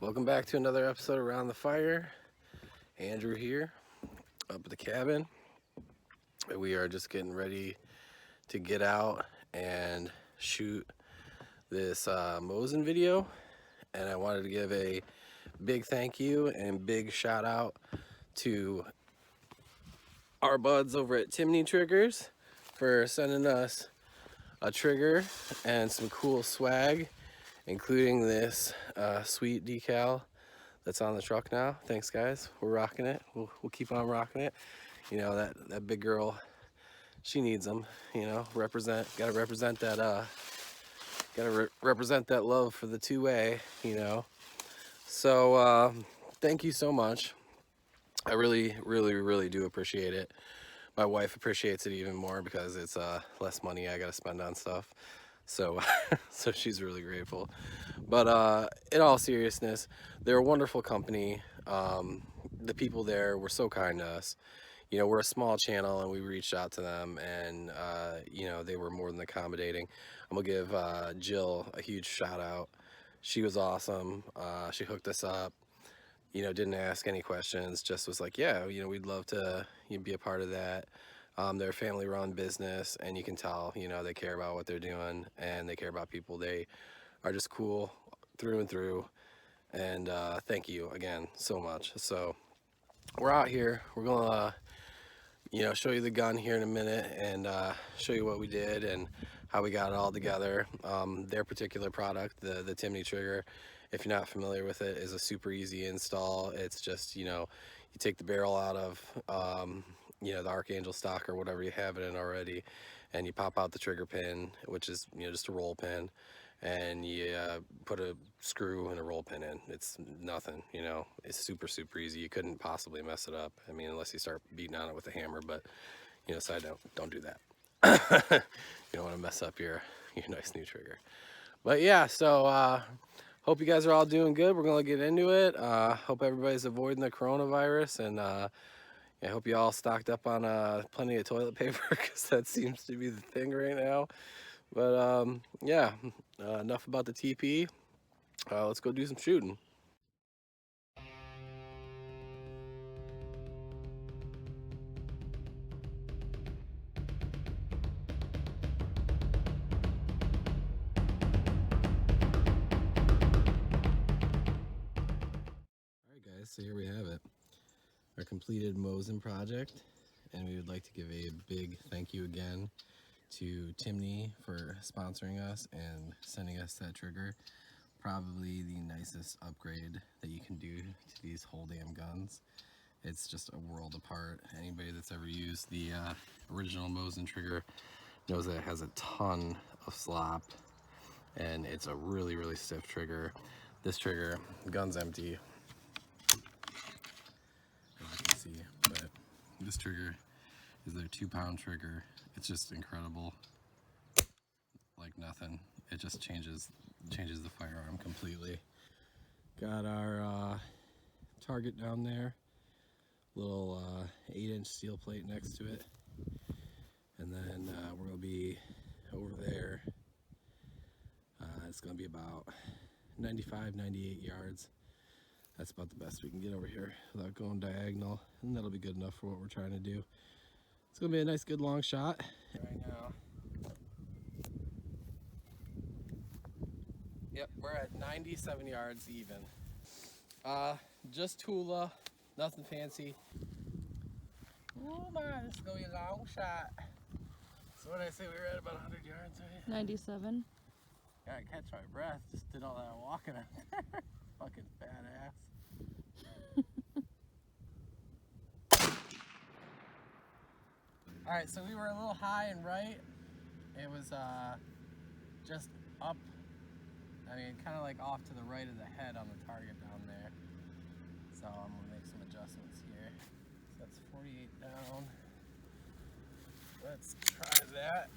Welcome back to another episode Around the Fire. Andrew here, up at the cabin. We are just getting ready to get out and shoot this MOSIN video. And I wanted to give a big thank you and big shout out to our buds over at Timney Triggers for sending us a trigger and some cool swag, including this sweet decal that's on the truck now. Thanks, guys. We're rocking it. We'll keep on rocking it. You know, that big girl, she needs them. You know, gotta represent that represent that love for the two-way. You know, so thank you so much. I really do appreciate it. My wife appreciates it even more because it's less money I gotta spend on stuff. So so she's really grateful. But in all seriousness, they're a wonderful company. The people there were so kind to us. You know, we're a small channel and we reached out to them, and you know, they were more than accommodating. I'm gonna give Jill a huge shout out. She was awesome. She hooked us up, you know, didn't ask any questions, just was like, yeah, you know, we'd love to be a part of that. They're a family-run business, and you can tell, you know, they care about what they're doing and they care about people. They are just cool through and through. And thank you again so much. So we're out here. We're gonna, you know, show you the gun here in a minute and show you what we did and how we got it all together. Their particular product, the Timney trigger, if you're not familiar with it, is a super easy install. It's just, you know, you take the barrel out of you know, the Archangel stock or whatever you have it in already, and you pop out the trigger pin, which is, you know, just a roll pin, and you put a screw and a roll pin in. It's nothing, you know. It's super easy. You couldn't possibly mess it up. I mean, unless you start beating on it with a hammer. But, you know, side note, don't do that. You don't want to mess up your nice new trigger. But yeah, so hope you guys are all doing good. We're gonna get into it. Hope everybody's avoiding the coronavirus, and I hope you all stocked up on plenty of toilet paper, because that seems to be the thing right now. But yeah, enough about the TP. Let's go do some shooting. Alright guys, so here we have it. Our completed MOSIN project. And we would like to give a big thank you again to Timney for sponsoring us and sending us that trigger. Probably the nicest upgrade that you can do to these whole damn guns. It's just a world apart. Anybody that's ever used the original MOSIN trigger knows that it has a ton of slop, and it's a really stiff trigger. This trigger, the gun's empty, as you can see, but this trigger is their 2-pound trigger. It's just incredible, like nothing. It just changes the firearm completely. Got our target down there, little 8-inch steel plate next to it, and then we're gonna be over there. It's gonna be about 95-98 yards. That's about the best we can get over here without going diagonal, and that'll be good enough for what we're trying to do. It's gonna be a nice good long shot right now. Yep, we're at 97 yards even. Just Tula, nothing fancy. Oh man, this is gonna be a long shot. So what did I say, we were at about 100 yards, right? 97. Gotta catch my breath, just did all that walking out there. Fucking badass. Alright, so we were a little high and right. It was just up, I mean, kind of like off to the right of the head on the target down there. So I'm gonna make some adjustments here. So that's 48 down. Let's try that.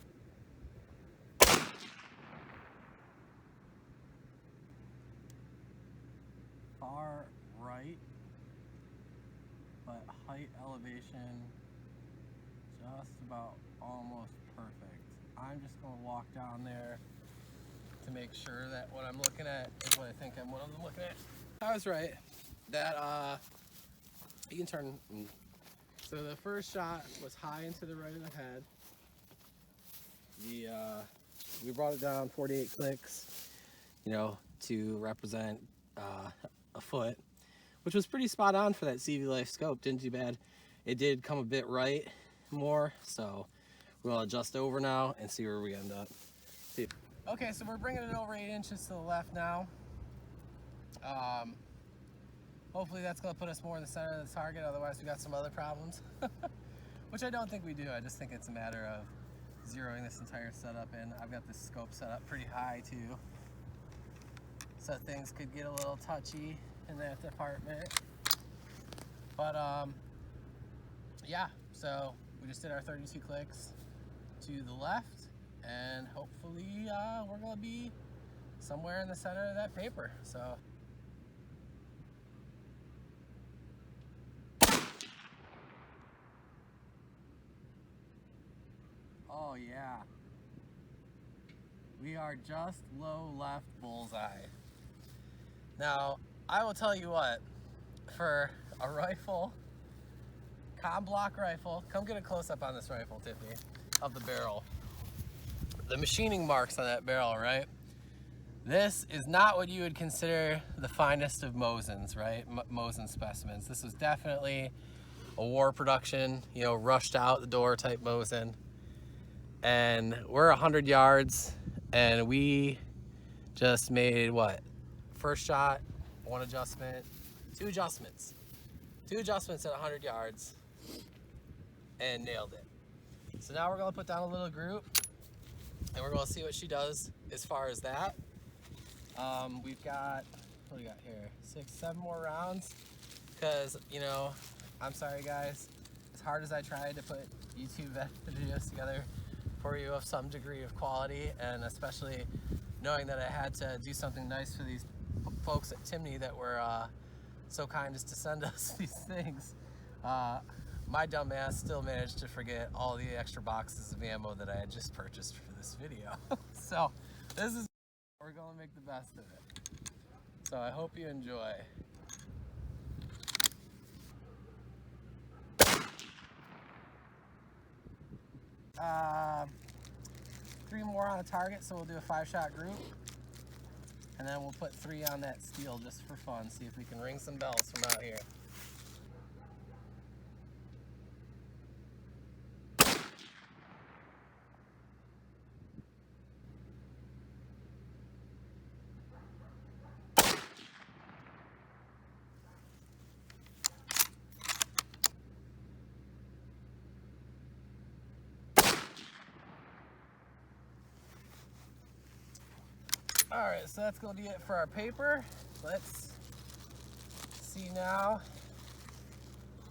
Far right, but height elevation just about almost perfect. I'm just gonna walk down there to make sure that what I'm looking at is what I think I'm looking at. I was right. That you can turn. So the first shot was high into the right of the head. We brought it down 48 clicks, you know, to represent a foot, which was pretty spot on for that CV Life scope. Didn't do bad. It did come a bit right more, so we're gonna adjust over now and see where we end up. Okay, so we're bringing it over 8 inches to the left now. Hopefully that's gonna put us more in the center of the target, otherwise we got some other problems. Which I don't think we do, I just think it's a matter of zeroing this entire setup in. I've got this scope set up pretty high too, so things could get a little touchy in that department. But yeah, so we just did our 32 clicks to the left, and hopefully we're gonna be somewhere in the center of that paper. So oh yeah, we are just low left bullseye. Now I will tell you what, for a rifle, com block rifle, come get a close-up on this rifle, Tiffany, of the barrel. The machining marks on that barrel, right? This is not what you would consider the finest of MOSINs, right? MOSIN specimens. This was definitely a war production, you know, rushed out the door type MOSIN. And we're 100 yards, and we just made what? First shot, one adjustment, two adjustments at 100 yards, and nailed it. So now we're gonna put down a little group, and we're gonna see what she does as far as that. We've got, what do we got here? 6, 7 more rounds, because, you know, I'm sorry guys, as hard as I tried to put YouTube videos together for you of some degree of quality, and especially knowing that I had to do something nice for these folks at Timney that were so kind as to send us these things, my dumb ass still managed to forget all the extra boxes of ammo that I had just purchased for this video. So this is, we're gonna make the best of it. So I hope you enjoy. Three more on a target, so we'll do a 5-shot group, and then we'll put 3 on that steel just for fun, see if we can ring some bells from out here. Alright, so that's going to be it for our paper. Let's see now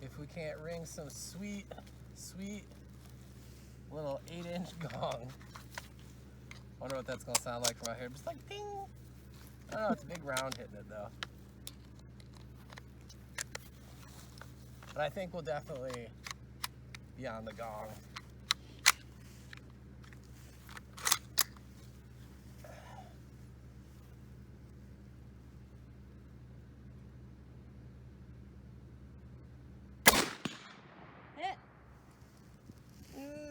if we can't ring some sweet little 8-inch gong. Wonder what that's going to sound like from out here. Just like ding! I don't know, it's a big round hitting it though. But I think we'll definitely be on the gong.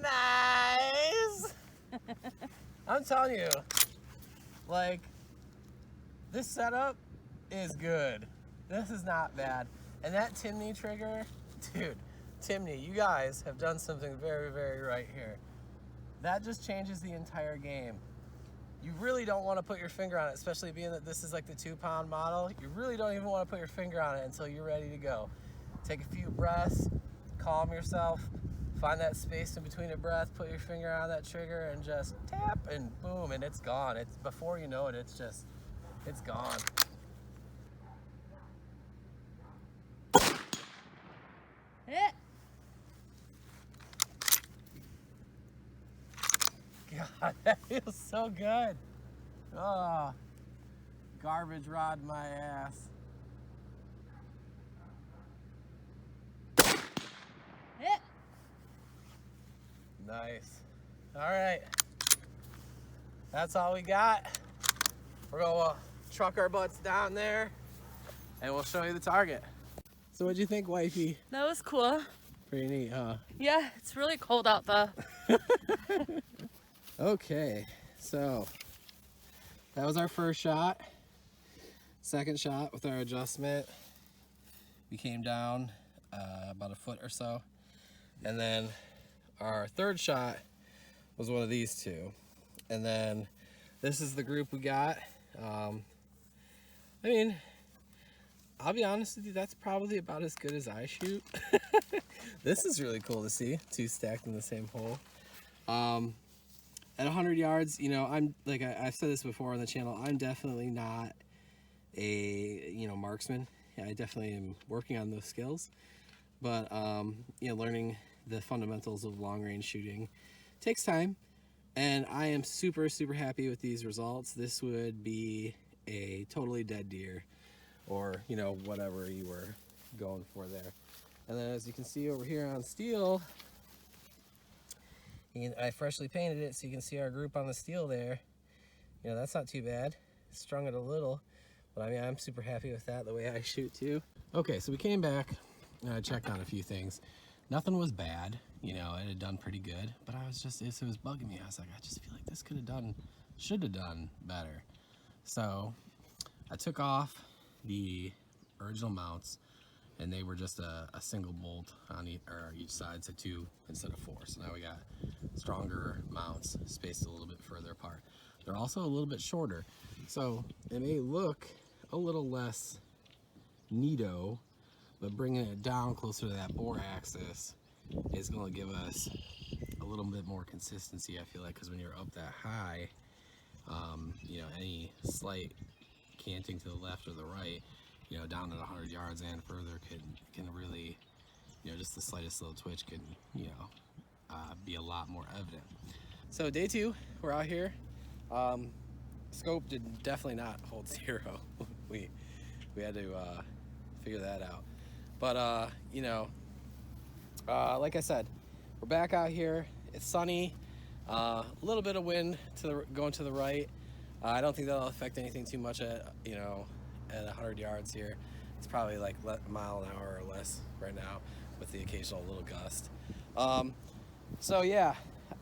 Nice! I'm telling you, like, this setup is good. This is not bad. And that timney trigger, dude, timney, you guys have done something very, very right here. That just changes the entire game. You really don't want to put your finger on it, especially being that this is like the 2-pound model. You really don't even want to put your finger on it until you're ready to go. Take a few breaths, calm yourself, find that space in between a breath, put your finger on that trigger and just tap, and boom, and it's gone. It's, before you know it, it's just, it's gone. Hit. God, that feels so good. Oh, garbage rod my ass. Hit. Nice. All right. That's all we got. We're gonna truck our butts down there, and we'll show you the target. So what'd you think, wifey? That was cool. Pretty neat, huh? Yeah, it's really cold out though. Okay, so that was our first shot. Second shot with our adjustment, we came down about a foot or so. And then our third shot was one of these two. And then this is the group we got. I mean, I'll be honest with you, that's probably about as good as I shoot. This is really cool to see, two stacked in the same hole. At 100 yards, you know, I'm like I've said this before on the channel, I'm definitely not a, you know, marksman. Yeah, I definitely am working on those skills, but you know, learning the fundamentals of long range shooting takes time, and I am super happy with these results. This would be a totally dead deer, or you know, whatever you were going for there. And then as you can see over here on steel, I freshly painted it, so you can see our group on the steel there. You know, that's not too bad. Strung it a little, but I mean, I'm super happy with that, the way I shoot too. Okay, so we came back and I checked on a few things. Nothing was bad, you know, it had done pretty good, but I was just, it was bugging me. I was like, I just feel like this should have done better. So I took off the original mounts, and they were just a single bolt on each side, so 2 instead of 4. So now we got stronger mounts spaced a little bit further apart. They're also a little bit shorter, so it may look a little less neato, but bringing it down closer to that bore axis is going to give us a little bit more consistency, I feel like, because when you're up that high, you know, any slight canting to the left or the right, you know, down at 100 yards and further can really, you know, just the slightest little twitch can, you know, be a lot more evident. So day 2, we're out here. Scope did definitely not hold 0. we had to figure that out. But you know, like I said, we're back out here. It's sunny. A little bit of wind going to the right. I don't think that'll affect anything too much at, you know, at 100 yards here. It's probably like a mile an hour or less right now, with the occasional little gust. So yeah,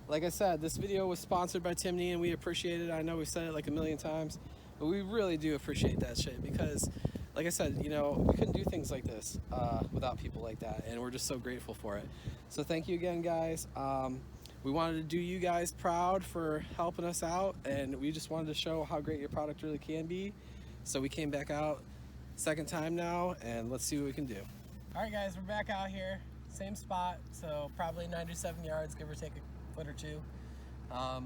like I said, this video was sponsored by Timney, and we appreciate it. I know we've said it like a million times, but we really do appreciate that shit, because like I said, you know, we couldn't do things like this without people like that, and we're just so grateful for it. So thank you again, guys. We wanted to do you guys proud for helping us out, and we just wanted to show how great your product really can be. So we came back out second time now, and let's see what we can do. All right, guys, we're back out here, same spot, so probably 97 yards, give or take a foot or two. I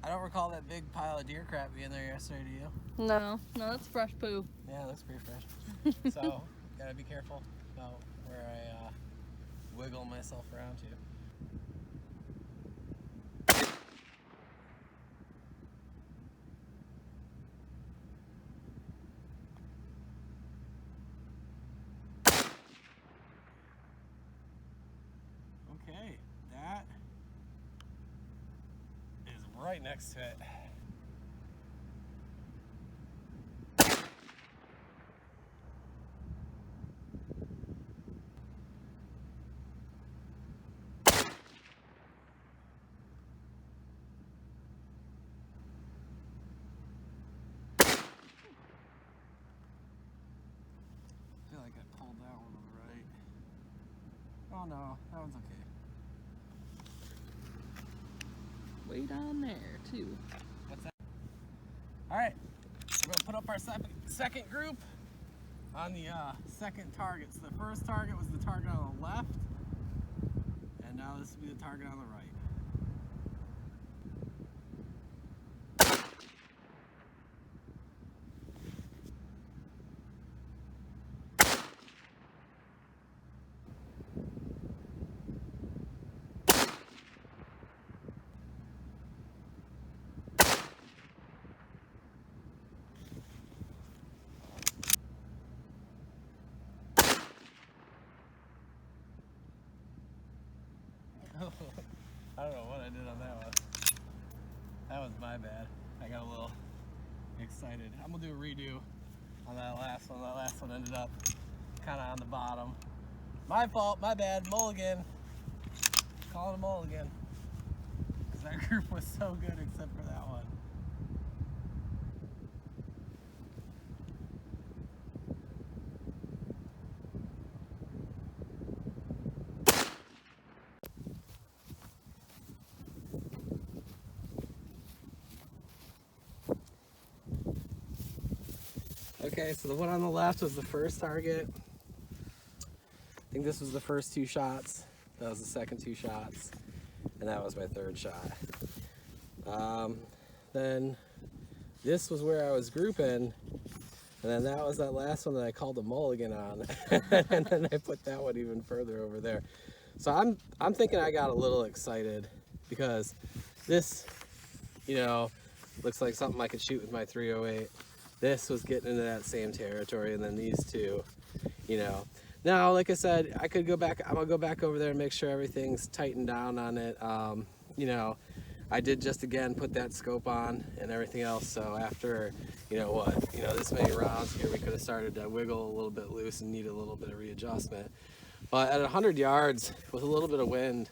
don't recall that big pile of deer crap being there yesterday, do you? No, that's fresh poo. Yeah, it looks pretty fresh. So gotta be careful about where I wiggle myself around to. Okay, that is right next to it. I feel like I pulled that one on the right. Oh no, that one's okay. Way down there too. What's that? All right, we're gonna put up our second group on the second target. So the first target was the target on the left, and now this will be the target on the right. I don't know what I did on that one. That was my bad. I got a little excited. I'm gonna do a redo on that last one. That last one ended up kind of on the bottom. My fault, my bad, mulligan. Call it a mulligan. Because that group was so good except for that one. Okay, so the one on the left was the first target. I think this was the first 2 shots. That was the second 2 shots. And that was my 3rd shot. Then this was where I was grouping. And then that was that last one that I called a mulligan on. And then I put that one even further over there. So I'm thinking I got a little excited because this, you know, looks like something I could shoot with my 308. This was getting into that same territory, and then these two, you know. Now, like I said, I could go back. I'm gonna go back over there and make sure everything's tightened down on it. You know, I did just again put that scope on and everything else. So after, you know what, this many rounds here, we could have started to wiggle a little bit loose and need a little bit of readjustment. But at 100 yards with a little bit of wind,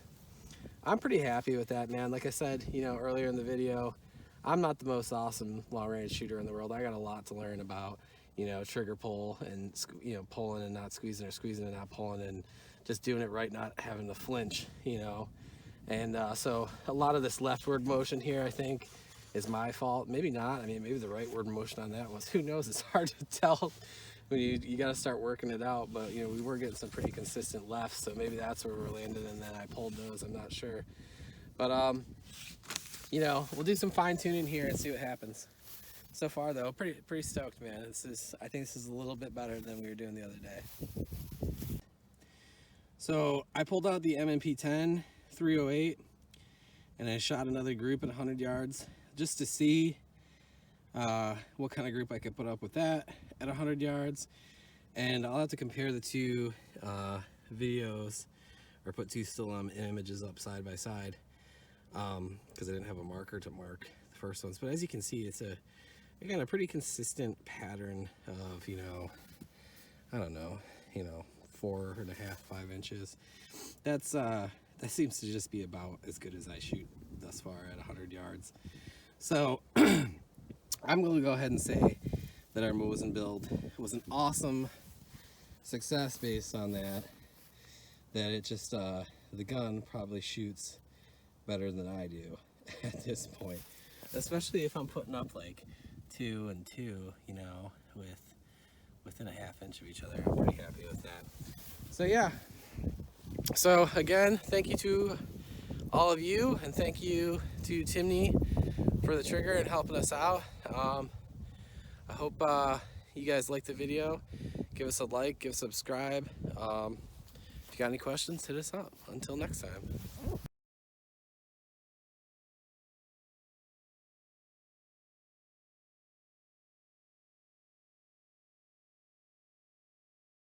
I'm pretty happy with that, man. Like I said, earlier in the video, I'm not the most awesome long-range shooter in the world. I got a lot to learn about, trigger pull and, pulling and not squeezing, or squeezing and not pulling, and just doing it right, not having to flinch, And so a lot of this leftward motion here, I think, is my fault. Maybe not. I mean, maybe the rightward motion on that was, who knows? It's hard to tell. When you got to start working it out. But, we were getting some pretty consistent lefts, so maybe that's where we're landing, and then I pulled those. I'm not sure. But, we'll do some fine tuning here and see what happens. So far though, pretty stoked, man. I think this is a little bit better than we were doing the other day. So I pulled out the M&P 10 308 and I shot another group at 100 yards just to see what kind of group I could put up with that at 100 yards. And I'll have to compare the 2 videos, or put 2 still images up side by side, because I didn't have a marker to mark the first ones. But as you can see, it's again a pretty consistent pattern of, I don't know, 4.5, 5 inches. That seems to just be about as good as I shoot thus far at 100 yards. So I'm going to go ahead and say that our MOSIN build was an awesome success based on that it just, the gun probably shoots better than I do at this point, especially if I'm putting up like 2 and 2, within a half inch of each other. I'm pretty happy with that. So yeah, so again, thank you to all of you, and thank you to Timney for the trigger and helping us out. I hope you guys liked the video. Give us a like, give us a subscribe. If you got any questions, hit us up. Until next time.